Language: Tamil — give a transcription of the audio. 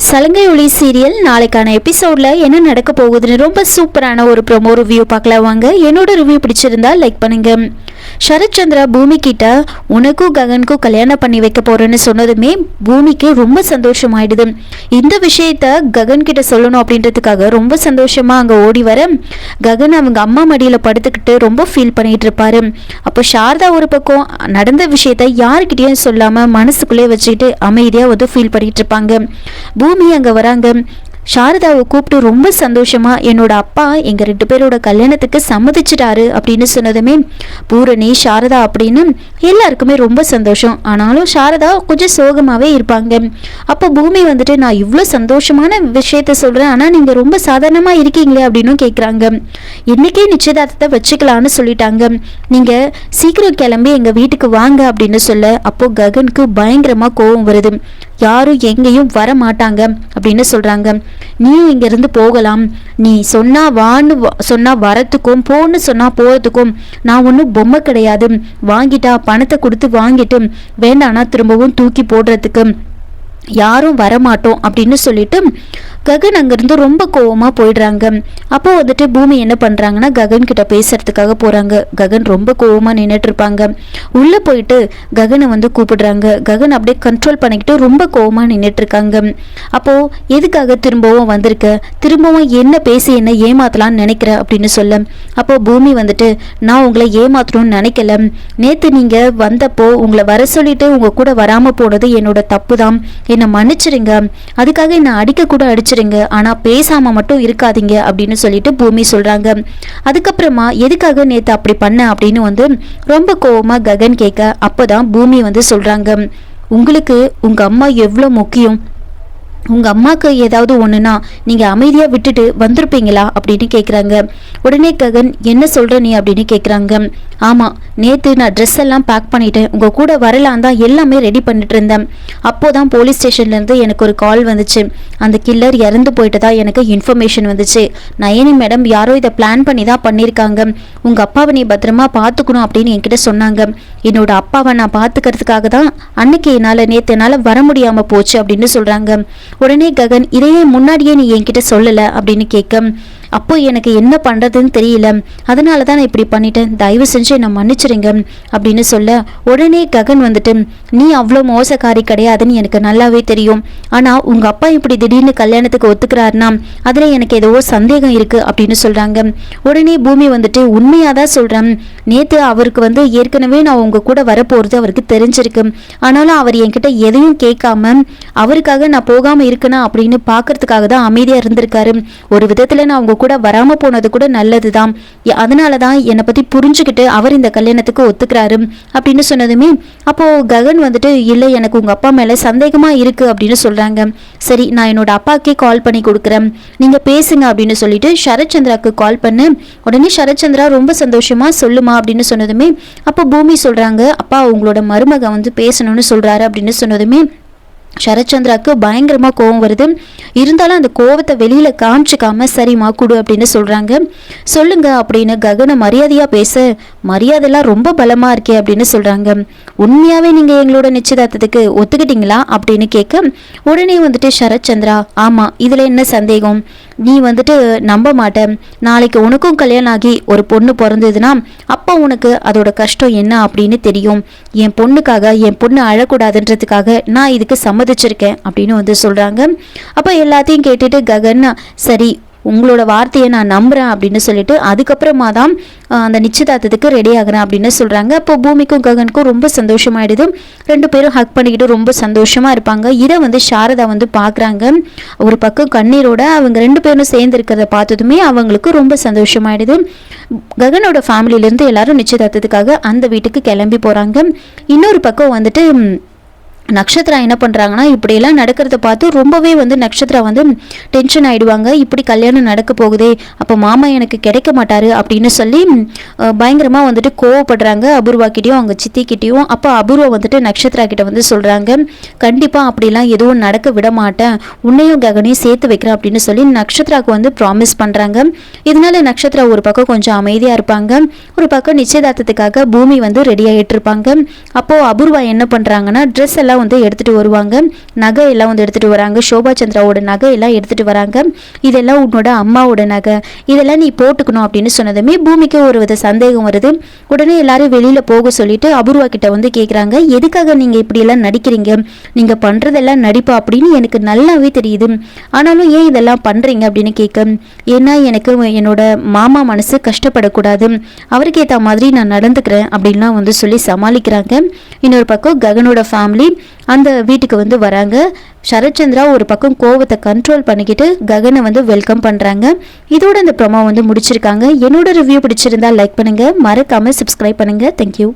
சலங்கை ஒளி சீரியல் நாளைக்கான எபிசோட்ல என்ன நடக்க போகுதுன்னு ரொம்ப சூப்பரான ஒரு ப்ரோமோ ரிவ்யூ பார்க்கலாம் வாங்க. என்னோட ரிவ்யூ பிடிச்சிருந்தா லைக் பண்ணுங்க. சரத்சந்திரா பூமி கிட்ட உனக்கும் ககனுக்கும் கல்யாணம் பண்ணி வைக்க போறேன்னு சொன்னதுமே பூமிக்கு ரொம்ப சந்தோஷமாயிடுது. இந்த விஷயத்த ககன் கிட்ட சொல்லணும் அப்படின்றதுக்காக ரொம்ப சந்தோஷமா அங்க ஓடி வர ககன் அவங்க அம்மா மடியில படுத்துக்கிட்டு ரொம்ப ஃபீல் பண்ணிட்டு இருப்பாரு. அப்போ சாரதா ஒரு பக்கம் நடந்த விஷயத்த யாருக்கிட்டையும் சொல்லாம மனசுக்குள்ளே வச்சுக்கிட்டு அமைதியா வந்து ஃபீல் பண்ணிட்டு இருப்பாங்க. பூமி அங்க வராங்க. சாரதாவை கூப்பிட்டு ரொம்ப சந்தோஷமா என்னோட அப்பா எங்க 2 பேரோட கல்யாணத்துக்கு சம்மதிச்சிட்டாரு அப்படின்னு சொன்னதுமே பூரணி சாரதா அப்படின்னு எல்லாருக்குமே ரொம்ப சந்தோஷம். ஆனாலும் சாரதா கொஞ்சம் சோகமாவே இருப்பாங்க. அப்போ பூமி வந்துட்டு நான் இவ்வளோ சந்தோஷமான விஷயத்த சொல்றேன், ஆனா நீங்க ரொம்ப சாதாரணமா இருக்கீங்களே அப்படின்னு கேட்குறாங்க. இன்னைக்கே நிச்சயதார்த்தத்தை வச்சுக்கலான்னு சொல்லிட்டாங்க, நீங்க சீக்கிரம் கிளம்பி எங்க வீட்டுக்கு வாங்க அப்படின்னு சொல்ல அப்போ ககனுக்கு பயங்கரமா கோபம் வருது. யாரும் எங்கேயும் வர மாட்டாங்க அப்படின்னு சொல்றாங்க. நீயும் இங்க இருந்து போகலாம், நீ சொன்னா வான்னு சொன்னா வரத்துக்கும் போன்னு சொன்னா போறதுக்கும் நான் ஒன்றும் பொம்மை கிடையாது, வாங்கிட்டா பணத்தை கொடுத்து வாங்கிட்டு வேண்டானா திரும்பவும் தூக்கி போடுறதுக்கு யாரும் வரமாட்டோம் அப்படின்னு சொல்லிட்டு ககன் அங்கிருந்து ரொம்ப கோவமா போயிடுறாங்க. அப்போ வந்துட்டு பூமி என்ன பண்றாங்கன்னா ககன் கிட்ட பேசுறதுக்காக போறாங்க. ககன் ரொம்ப கோவமா நின்றுட்டு இருப்பாங்க. உள்ள போயிட்டு ககனை வந்து கூப்பிடுறாங்க. ககன் அப்படியே கண்ட்ரோல் பண்ணிக்கிட்டு ரொம்ப கோவமா நின்றுட்டு இருக்காங்க. அப்போ எதுக்காக திரும்பவும் வந்திருக்க, திரும்பவும் என்ன பேசி என்ன ஏமாத்தலாம்னு நினைக்கிற அப்படின்னு சொல்ல அப்போ பூமி வந்துட்டு நான் உங்களை ஏமாத்தணும்னு நினைக்கல, நேத்து நீங்க வந்தப்போ உங்களை வர சொல்லிட்டு உங்க கூட வராம போனது என்னோட தப்பு தான், என்னை மன்னிச்சிருங்க, அதுக்காக என்னை அடிக்க கூட அடிச்சிருங்க, ஆனா பேசாம மட்டும் இருக்காதீங்க அப்படின்னு சொல்லிட்டு பூமி சொல்றாங்க. அதுக்கப்புறமா எதுக்காக நேத்து அப்படி பண்ண அப்படின்னு வந்து ரொம்ப கோவமா ககன் கேட்க அப்பதான் பூமி வந்து சொல்றாங்க, உங்களுக்கு உங்க அம்மா எவ்வளவு முக்கியம், உங்க அம்மாக்கு ஏதாவது ஒண்ணுனா நீங்க அமைதியா விட்டுட்டு வந்திருப்பீங்களா அப்படின்னு கேக்குறாங்க. உடனே ககன் என்ன சொல்ற நீ அப்படின்னு கேக்குறாங்க. ஆமா, நேத்து நான் ட்ரெஸ் எல்லாம் பேக் பண்ணிட்டேன், உங்க கூட வரலாம் தான் எல்லாமே ரெடி பண்ணிட்டு இருந்தேன். அப்போதான் போலீஸ் ஸ்டேஷன்ல இருந்து எனக்கு ஒரு கால் வந்துச்சு, அந்த கில்லர் இறந்து போயிட்டதா எனக்கு இன்ஃபர்மேஷன் வந்துச்சு, நயனி மேடம் யாரோ இதை பிளான் பண்ணி தான் பண்ணியிருக்காங்க, உங்க அப்பாவை நீ பத்திரமா பார்த்துக்கணும் அப்படின்னு என்கிட்ட சொன்னாங்க. என்னோட அப்பாவை நான் பார்த்துக்கிறதுக்காக தான் அன்னைக்கு நேத்து என்னால வர முடியாம போச்சு அப்படின்னு சொல்றாங்க. உடனே ககன் இதையே முன்னாடியே நீ என்கிட்ட சொல்லல அப்படின்னு கேட்க அப்போ எனக்கு என்ன பண்றதுன்னு தெரியல, அதனால தான் நான் இப்படி பண்ணிட்டேன், தயவு செஞ்சு என்னை மன்னிச்சிருங்க அப்படின்னு சொல்ல உடனே ககன் வந்துட்டு நீ அவ்வளோ மோசக்காரி கிடையாதுன்னு எனக்கு நல்லாவே தெரியும், ஆனா உங்க அப்பா இப்படி திடீர்னு கல்யாணத்துக்கு ஒத்துக்கிறாருன்னா அதுல எனக்கு ஏதோ சந்தேகம் இருக்கு அப்படின்னு சொல்றாங்க. உடனே பூமி வந்துட்டு உண்மையாதான் சொல்றேன், நேத்து அவருக்கு வந்து ஏற்கனவே நான் உங்க கூட வரப்போறது அவருக்கு தெரிஞ்சிருக்கு, ஆனாலும் அவர் என்கிட்ட எதையும் கேட்காம அவருக்காக நான் போகாம இருக்கணும் அப்படின்னு பாக்குறதுக்காக தான் அமைதியா இருந்திருக்காரு, ஒரு விதத்துல நான் உங்க கூட வராம போனது கூட நல்லதுதான், அதனாலதான் என்னை பத்தி புரிஞ்சுக்கிட்டு அவர் இந்த கல்யாணத்துக்கு ஒத்துக்கிறாரு அப்படின்னு சொன்னதுமே அப்போ ககன் வந்துட்டு இல்ல எனக்கு உங்க அப்பா மேல சந்தேகமா இருக்கு அப்படின்னு சொல்றாங்க. சரி, நான் என்னோட அப்பாக்கே கால் பண்ணி கொடுக்குறேன், நீங்க பேசுங்க அப்படின்னு சொல்லிட்டு சரத்சந்திராக்கு கால் பண்ணு. உடனே சரத்சந்திரா ரொம்ப சந்தோஷமா சொல்லுமா அப்படின்னு சொன்னதுமே அப்போ பூமி சொல்றாங்க, அப்பா உங்களோட மருமக வந்து பேசணும்னு சொல்றாரு அப்படின்னு சொன்னதுமே சரத்சந்திராக்கு பயங்கரமா கோவம் வருது. இருந்தாலும் அந்த கோவத்தை வெளியில காமிச்சிக்காம சரிமா குடு அப்படின்னு சொல்றாங்க. சொல்லுங்க அப்படின்னு ககன மரியாதையா பேச மரியாதைலாம் ரொம்ப பலமா இருக்கே அப்படின்னு சொல்றாங்க. உண்மையாவே நீங்க எங்களோட நிச்சயதார்த்தத்துக்கு ஒத்துக்கிட்டீங்களா அப்படின்னு கேட்க உடனே வந்துட்டு சரத்சந்திரா ஆமா, இதுல என்ன சந்தேகம், நீ வந்துட்டு நம்ப மாட்டேன், நாளைக்கு உனக்கும் கல்யாணம் ஆகி ஒரு பொண்ணு பிறந்ததுன்னா அப்போ உனக்கு அதோட கஷ்டம் என்ன அப்படின்னு தெரியும், என் பொண்ணுக்காக என் பொண்ணு அழக்கூடாதுன்றதுக்காக நான் இதுக்கு சம்மதிச்சிருக்கேன் அப்படின்னு வந்து சொல்றாங்க. அப்போ எல்லாத்தையும் கேட்டுட்டு ககன் சரி உங்களோட வார்த்தையை நான் நம்புறேன் அப்படின்னு சொல்லிட்டு அதுக்கப்புறமா தான் அந்த நிச்சயதார்த்தத்துக்கு ரெடி ஆகிறேன் அப்படின்னு சொல்றாங்க. அப்போ பூமிக்கும் ககனுக்கும் ரொம்ப சந்தோஷமாயிடுது. 2 பேரும் ஹக் பண்ணிக்கிட்டு ரொம்ப சந்தோஷமா இருப்பாங்க. இதை வந்து சாரதா வந்து பாக்குறாங்க. ஒரு பக்கம் கண்ணீரோட அவங்க 2 பேரும் சேர்ந்து இருக்கிறத பார்த்ததுமே அவங்களுக்கு ரொம்ப சந்தோஷமாயிடுது. ககனோட ஃபேமிலில இருந்து எல்லாரும் நிச்சயதார்த்தத்துக்காக அந்த வீட்டுக்கு கிளம்பி போறாங்க. இன்னொரு பக்கம் வந்துட்டு நக்ஷத்ரா என்ன பண்ணுறாங்கன்னா இப்படியெல்லாம் நடக்கிறத பார்த்து ரொம்பவே வந்து நக்ஷத்ரா வந்து டென்ஷன் ஆகிடுவாங்க. இப்படி கல்யாணம் நடக்க போகுதே, அப்போ மாமா எனக்கு கிடைக்க மாட்டார் அப்படின்னு சொல்லி பயங்கரமாக வந்துட்டு கோவப்படுறாங்க அபூர்வாக்கிட்டையும் அவங்க சித்திக்கிட்டையும். அப்போ அபூர்வா வந்துட்டு நக்ஷத்ரா கிட்ட வந்து சொல்கிறாங்க, கண்டிப்பாக அப்படிலாம் எதுவும் நடக்க விட மாட்டேன், உன்னையும் ககனையும் சேர்த்து வைக்கிறேன் அப்படின்னு சொல்லி நக்ஷத்ராவுக்கு வந்து ப்ராமிஸ் பண்ணுறாங்க. இதனால நக்ஷத்ரா ஒரு பக்கம் கொஞ்சம் அமைதியாக இருப்பாங்க, ஒரு பக்கம் நிச்சயதார்த்தத்துக்காக பூமி வந்து ரெடி ஆகிட்டு இருப்பாங்க. அப்போது அபூர்வா என்ன பண்ணுறாங்கன்னா ட்ரெஸ் எல்லாம் எல்லாம் வந்து எடுத்துகிட்டு வருவாங்க. நகை எல்லாம் வந்து எடுத்துகிட்டு வராங்க. சோபா சந்திராவோட நகை எல்லாம் எடுத்துகிட்டு வராங்க. இதெல்லாம் உன்னோட அம்மாவோட நகை, இதெல்லாம் நீ போட்டுக்கணும் அப்படின்னு சொன்னதுமே பூமிக்கு ஒரு வித சந்தேகம் வருது. உடனே எல்லாரும் வெளியில் போக சொல்லிட்டு அபூர்வா கிட்ட வந்து கேட்குறாங்க, எதுக்காக நீங்கள் இப்படியெல்லாம் நடிக்கிறீங்க, நீங்கள் பண்ணுறதெல்லாம் நடிப்பா அப்படின்னு எனக்கு நல்லாவே தெரியுது, ஆனாலும் ஏன் இதெல்லாம் பண்ணுறீங்க அப்படின்னு கேட்க, ஏன்னா எனக்கு என்னோட மாமா மனசு கஷ்டப்படக்கூடாது, அவருக்கு ஏற்ற மாதிரி நான் நடந்துக்கிறேன் அப்படின்லாம் வந்து சொல்லி சமாளிக்கிறாங்க. இன்னொரு பக்கம் ககனோட ஃபேமிலி அந்த வீட்டுக்கு வந்து வராங்க. சரத்சந்திரா ஒரு பக்கம் கோவத்தை கண்ட்ரோல் பண்ணிக்கிட்டு ககனை வந்து வெல்கம் பண்ணுறாங்க. இதோட இந்த ப்ரோமோ வந்து முடிச்சிருக்காங்க. என்னோட ரிவ்யூ பிடிச்சிருந்தா லைக் பண்ணுங்கள், மறக்காமல் சப்ஸ்கிரைப் பண்ணுங்கள். தேங்க்யூ.